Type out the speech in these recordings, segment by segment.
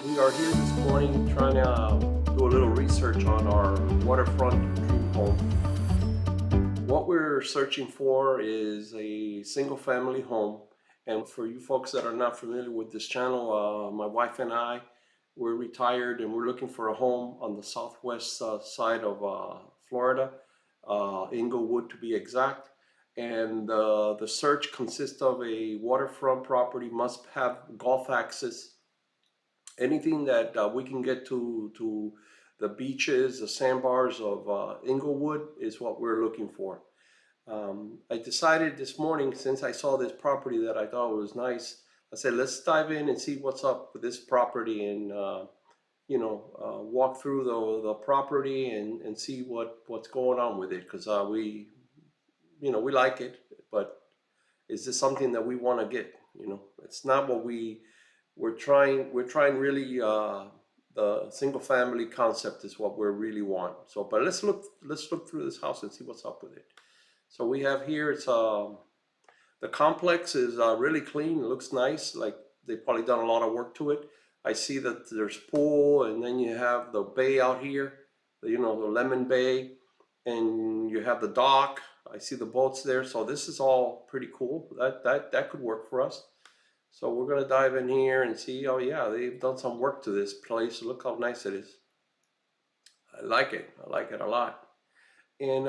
We are here this morning trying to do a little research on our waterfront dream home. What we're searching for is a single family home. And for you folks that are not familiar with this channel, my wife and I, we're retired and we're looking for a home on the southwest side of Florida, Englewood to be exact. And the search consists of a waterfront property, must have golf access, anything that we can get to the beaches, the sandbars of Englewood is what we're looking for. I decided this morning, since I saw this property that I thought was nice, I said, let's dive in and see what's up with this property and, walk through the property and see what's going on with it. Because we like it, but is this something that we want to get? It's not what we're trying really, the single family concept is what we really want. So, but let's look through this house and see what's up with it. So we have here, it's the complex is really clean. It looks nice. Like they've probably done a lot of work to it. I see that there's pool, and then you have the bay out here, the Lemon Bay, and you have the dock. I see the boats there. So this is all pretty cool. That could work for us. So we're gonna dive in here and see. Oh yeah, they've done some work to this place. Look how nice it is. I like it. I like it a lot. And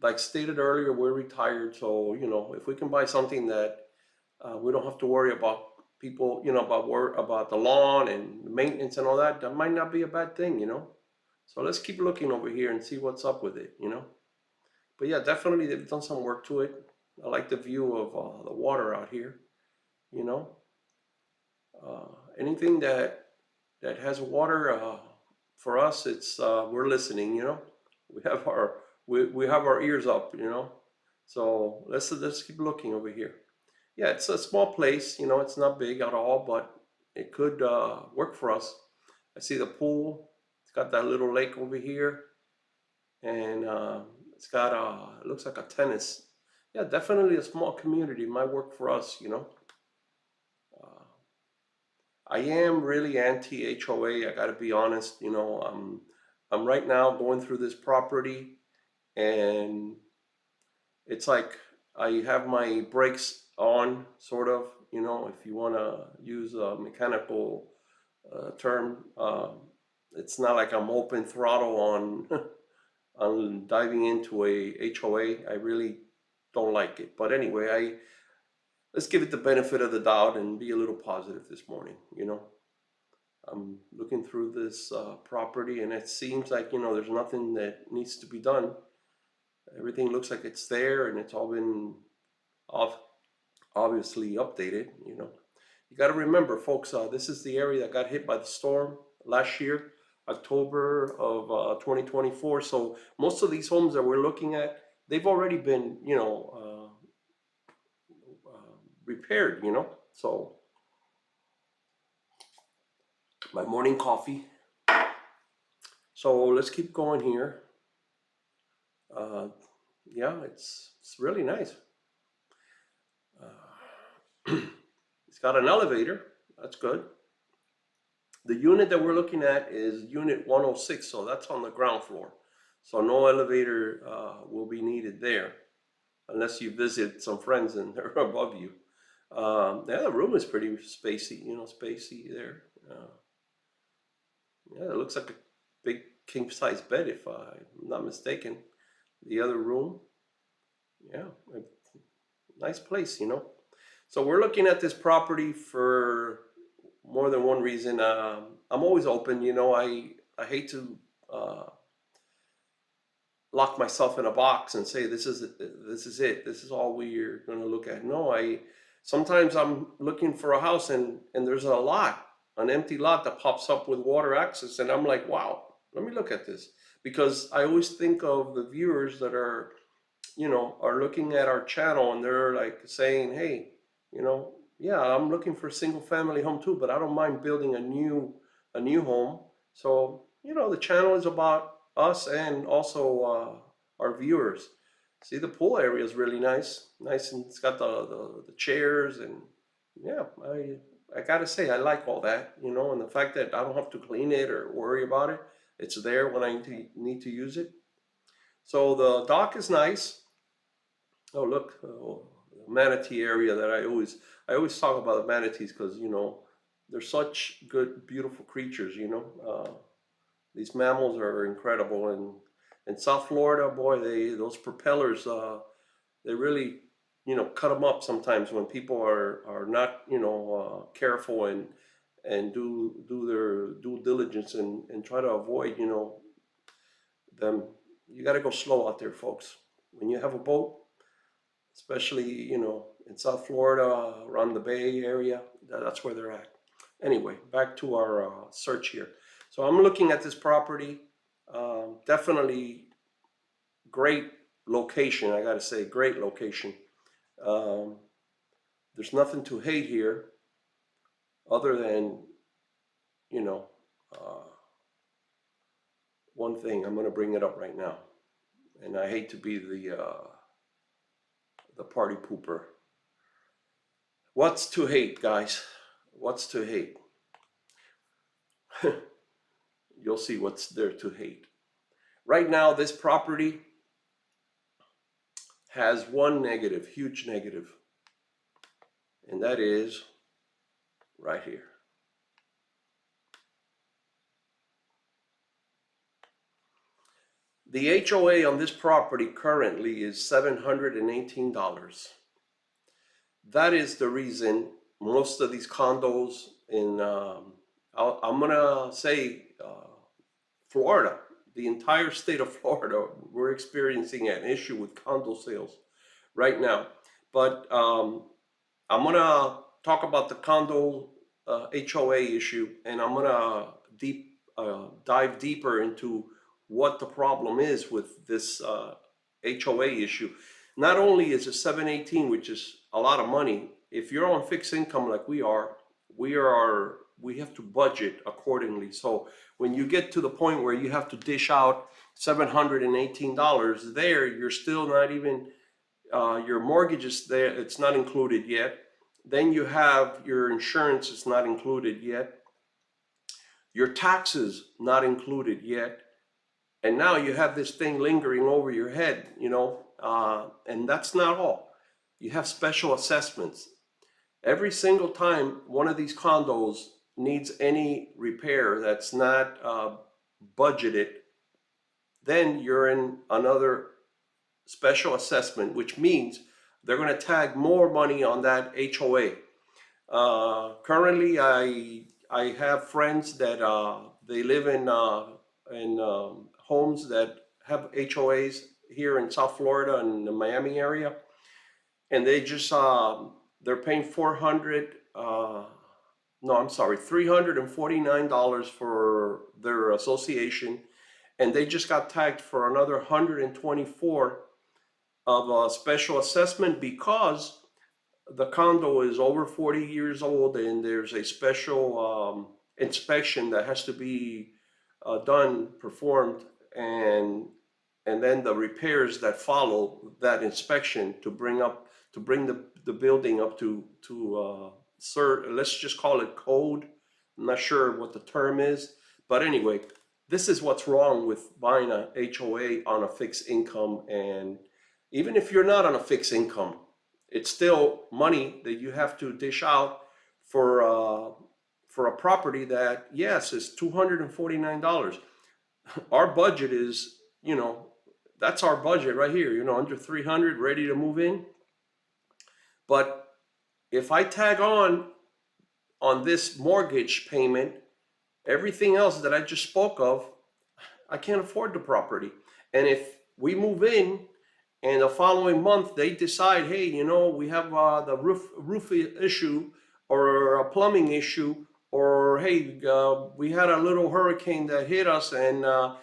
like stated earlier, we're retired, so if we can buy something that we don't have to worry about people, about the lawn and the maintenance and all that, that might not be a bad thing. So let's keep looking over here and see what's up with it. But yeah, definitely they've done some work to it. I like the view of the water out here. You know, anything that has water, for us, it's we're listening. We have our ears up. So let's keep looking over here. Yeah, it's a small place. It's not big at all, but it could work for us. I see the pool. It's got that little lake over here, and it's got it looks like a tennis. Yeah, definitely a small community might work for us. I am really anti HOA. I got to be honest. I'm right now going through this property, and it's like I have my brakes on, sort of. If you want to use a mechanical term, it's not like I'm open throttle on on diving into a HOA. I really don't like it. But anyway, let's give it the benefit of the doubt and be a little positive this morning. I'm looking through this property, and it seems like there's nothing that needs to be done. Everything looks like it's there, and it's all been off, obviously updated. You got to remember, folks, this is the area that got hit by the storm last year, October of 2024. So most of these homes that we're looking at, they've already been repaired. So my morning coffee. So let's keep going here. Yeah, it's really nice. It's got an elevator. That's good. The unit that we're looking at is unit 106, so that's on the ground floor. So no elevator will be needed there, unless you visit some friends and they're above you. Yeah, the room is pretty spacey, spacey there. Yeah, it looks like a big king size bed, if I'm not mistaken. The other room, yeah, a nice place. So we're looking at this property for more than one reason. I'm always open. I hate to lock myself in a box and say this is it. This is all we're going to look at. No, sometimes I'm looking for a house, and there's an empty lot that pops up with water access, and I'm like, wow, let me look at this, because I always think of the viewers that are looking at our channel, and they're like saying, hey, yeah, I'm looking for a single family home too, but I don't mind building a new home. So the channel is about us and also our viewers. See, the pool area is really nice, and it's got the chairs, and yeah, I gotta say, I like all that, you know, and the fact that I don't have to clean it or worry about it. It's there when I need to use it. So the dock is nice. Oh, look, manatee area that I always talk about the manatees because, you know, they're such good, beautiful creatures, you know. These mammals are incredible. And in South Florida, boy, those propellers, they really, you know, cut them up sometimes when people are not, you know, careful and do their due diligence and try to avoid, you know, them. You got to go slow out there, folks. When you have a boat, especially, you know, in South Florida, around the Bay Area, that's where they're at. Anyway, back to our search here. So I'm looking at this property. Definitely great location, I gotta say, great location. Um, there's nothing to hate here other than, you know, uh, one thing. I'm gonna bring it up right now. And I hate to be the party pooper. What's to hate, guys? What's to hate? You'll see what's there to hate. Right now, this property has one negative, huge negative, and that is right here. The HOA on this property currently is $718. That is the reason most of these condos in, I'm gonna say Florida, the entire state of Florida, we're experiencing an issue with condo sales right now. But I'm gonna talk about the condo HOA issue, and I'm gonna dive deeper into what the problem is with this HOA issue. Not only is it 718, which is a lot of money, if you're on fixed income like we have to budget accordingly. So when you get to the point where you have to dish out $718 there, you're still not even, your mortgage is there, it's not included yet. Then you have your insurance is not included yet. Your taxes not included yet. And now you have this thing lingering over your head, you know, and that's not all. You have special assessments. Every single time one of these condos needs any repair that's not budgeted, then you're in another special assessment, which means they're going to tag more money on that HOA. Currently, I have friends that they live in homes that have HOAs here in South Florida and the Miami area, and they just they're paying $349 for their association, and they just got tagged for another 124 of a special assessment because the condo is over 40 years old and there's a special inspection that has to be performed, and then the repairs that follow that inspection to bring the building up to let's just call it code. I'm not sure what the term is, but anyway, this is what's wrong with buying a HOA on a fixed income. And even if you're not on a fixed income, it's still money that you have to dish out for a property that, yes, is $249. Our budget is, you know, that's our budget right here, you know, under 300, ready to move in. But if I tag on this mortgage payment, everything else that I just spoke of, I can't afford the property. And if we move in and the following month they decide, hey, you know, we have the roof issue or a plumbing issue, or hey, we had a little hurricane that hit us and the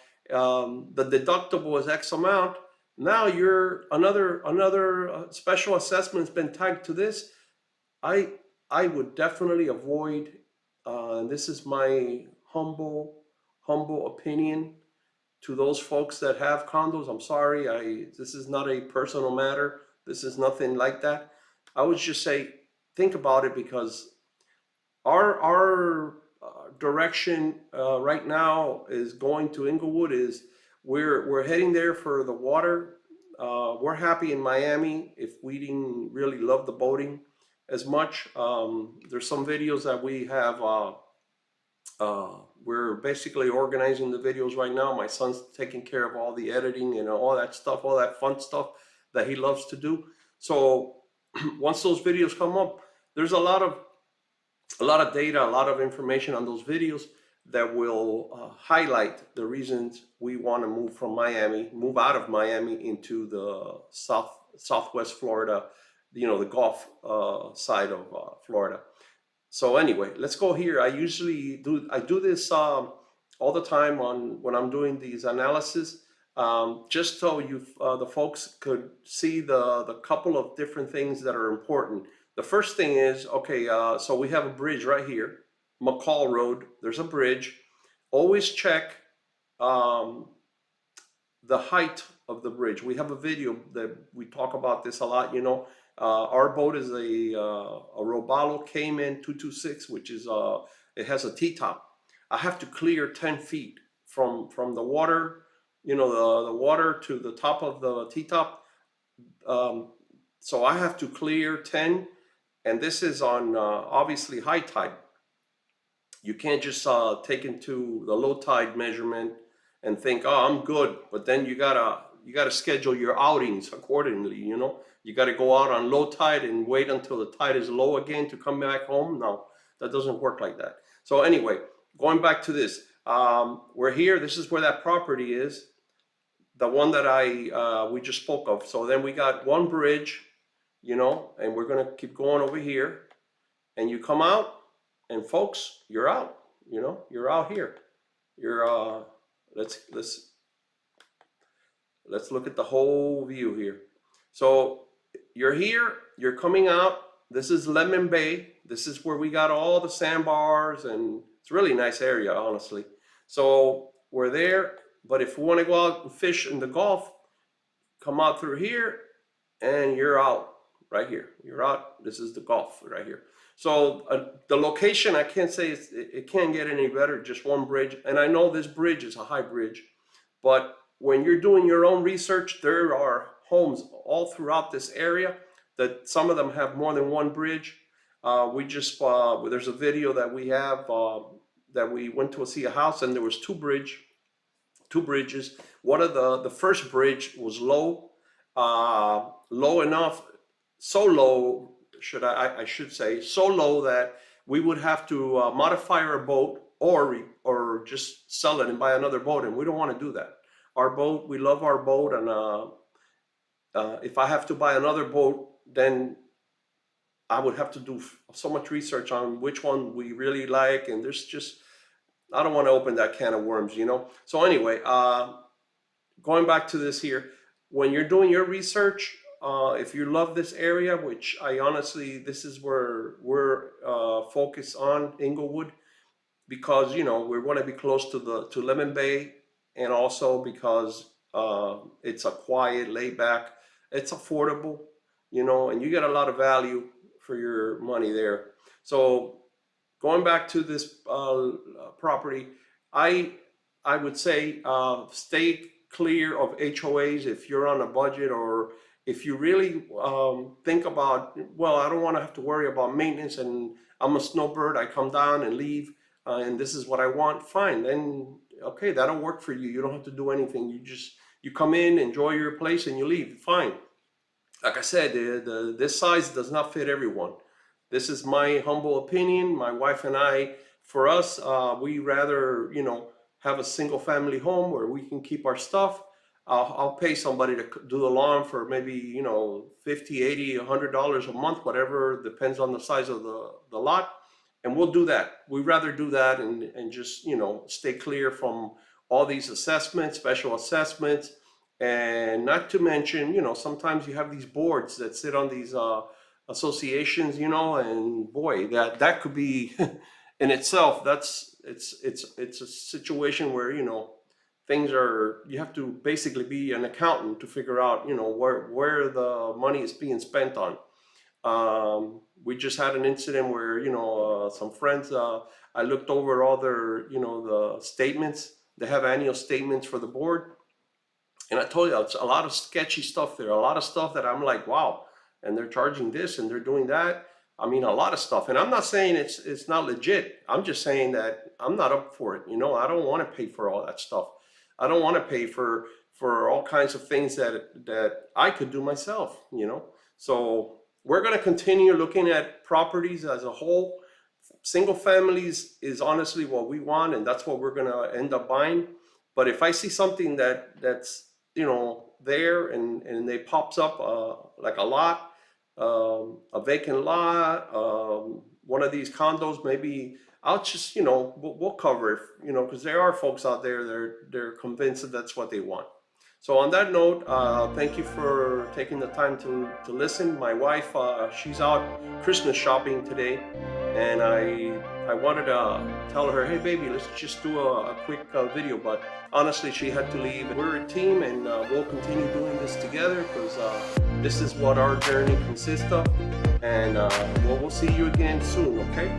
deductible is X amount. Now you're another special assessment's been tagged to this. I would definitely avoid. This is my humble opinion to those folks that have condos. I'm sorry. This is not a personal matter. This is nothing like that. I would just say, think about it, because our direction right now is going to Englewood. Is we're heading there for the water. We're happy in Miami. If we didn't really love the boating as much, there's some videos that we have. We're basically organizing the videos right now. My son's taking care of all the editing and all that stuff, all that fun stuff that he loves to do. So once those videos come up, there's a lot of data, a lot of information on those videos that will highlight the reasons we want to move out of Miami into the southwest Florida, the Gulf side of Florida. So anyway, let's go here. I do this all the time when I'm doing these analysis, just so the folks could see the couple of different things that are important. The first thing is, okay, so we have a bridge right here, McCall Road. There's a bridge. Always check the height of the bridge. We have a video that we talk about this a lot. Our boat is a Robalo Cayman 226, which is it has a T-top. I have to clear 10 feet from the water, the water to the top of the T-top. So I have to clear 10, and this is on obviously high tide. You can't just take into the low tide measurement and think, oh, I'm good. But then you gotta schedule your outings accordingly. You gotta go out on low tide and wait until the tide is low again to come back home. No, that doesn't work like that. So anyway, going back to this, we're here. This is where that property is, the one that we just spoke of. So then we got one bridge, and we're gonna keep going over here, and you come out, and folks, you're out. You're out here. You're let's look at the whole view here. So you're here, you're coming out. This is Lemon Bay. This is where we got all the sandbars, and it's a really nice area, honestly. So we're there, but if we want to go out and fish in the Gulf, come out through here, and you're out right here. You're out. This is the Gulf right here. So the location, I can't say it can't get any better. Just one bridge, and I know this bridge is a high bridge, but when you're doing your own research, there are homes all throughout this area that some of them have more than one bridge. There's a video that we have that we went to see a house, and there was two bridges. One of the first bridge was low enough, so low, I should say, so low that we would have to modify our boat or just sell it and buy another boat, and we don't want to do that. Our boat, we love our boat, and if I have to buy another boat, then I would have to do so much research on which one we really like, and I don't want to open that can of worms, So anyway, going back to this here, when you're doing your research, if you love this area, which this is where we're focused on, Englewood, because we want to be close to Lemon Bay, and also because it's a quiet, laid back, it's affordable, and you get a lot of value for your money there. So going back to this property, I would say stay clear of HOAs if you're on a budget, or if you really think about, well, I don't want to have to worry about maintenance, and I'm a snowbird, I come down and leave, and this is what I want, fine, then okay, that'll work for you. You don't have to do anything. You come in, enjoy your place, and you leave, fine. Like I said, this size does not fit everyone. This is my humble opinion. My wife and I, for us, we rather, have a single family home where we can keep our stuff. I'll pay somebody to do the lawn for maybe, $50, $80, $100 a month, whatever, depends on the size of the lot. And we'll do that. We'd rather do that and just, stay clear from all these assessments, special assessments. And not to mention, sometimes you have these boards that sit on these associations, and boy, that could be in itself, it's a situation where, you have to basically be an accountant to figure out, where the money is being spent on. We just had an incident where, some friends, I looked over all their, the statements. They have annual statements for the board. And I told you, it's a lot of sketchy stuff there, a lot of stuff that I'm like, wow, and they're charging this and they're doing that. I mean, a lot of stuff. And I'm not saying it's not legit. I'm just saying that I'm not up for it. I don't want to pay for all that stuff. I don't want to pay for all kinds of things that I could do myself. So we're going to continue looking at properties as a whole. Single families is honestly what we want, and that's what we're going to end up buying. But if I see something that's there and it pops up like a lot, a vacant lot, one of these condos, maybe I'll just we'll cover it, because there are folks out there they're convinced that that's what they want. So on that note, thank you for taking the time to listen. My wife, she's out Christmas shopping today, and I wanted to tell her, hey baby, let's just do a quick video, but honestly she had to leave. We're a team, and we'll continue doing this together, because this is what our journey consists of, and we'll see you again soon, okay?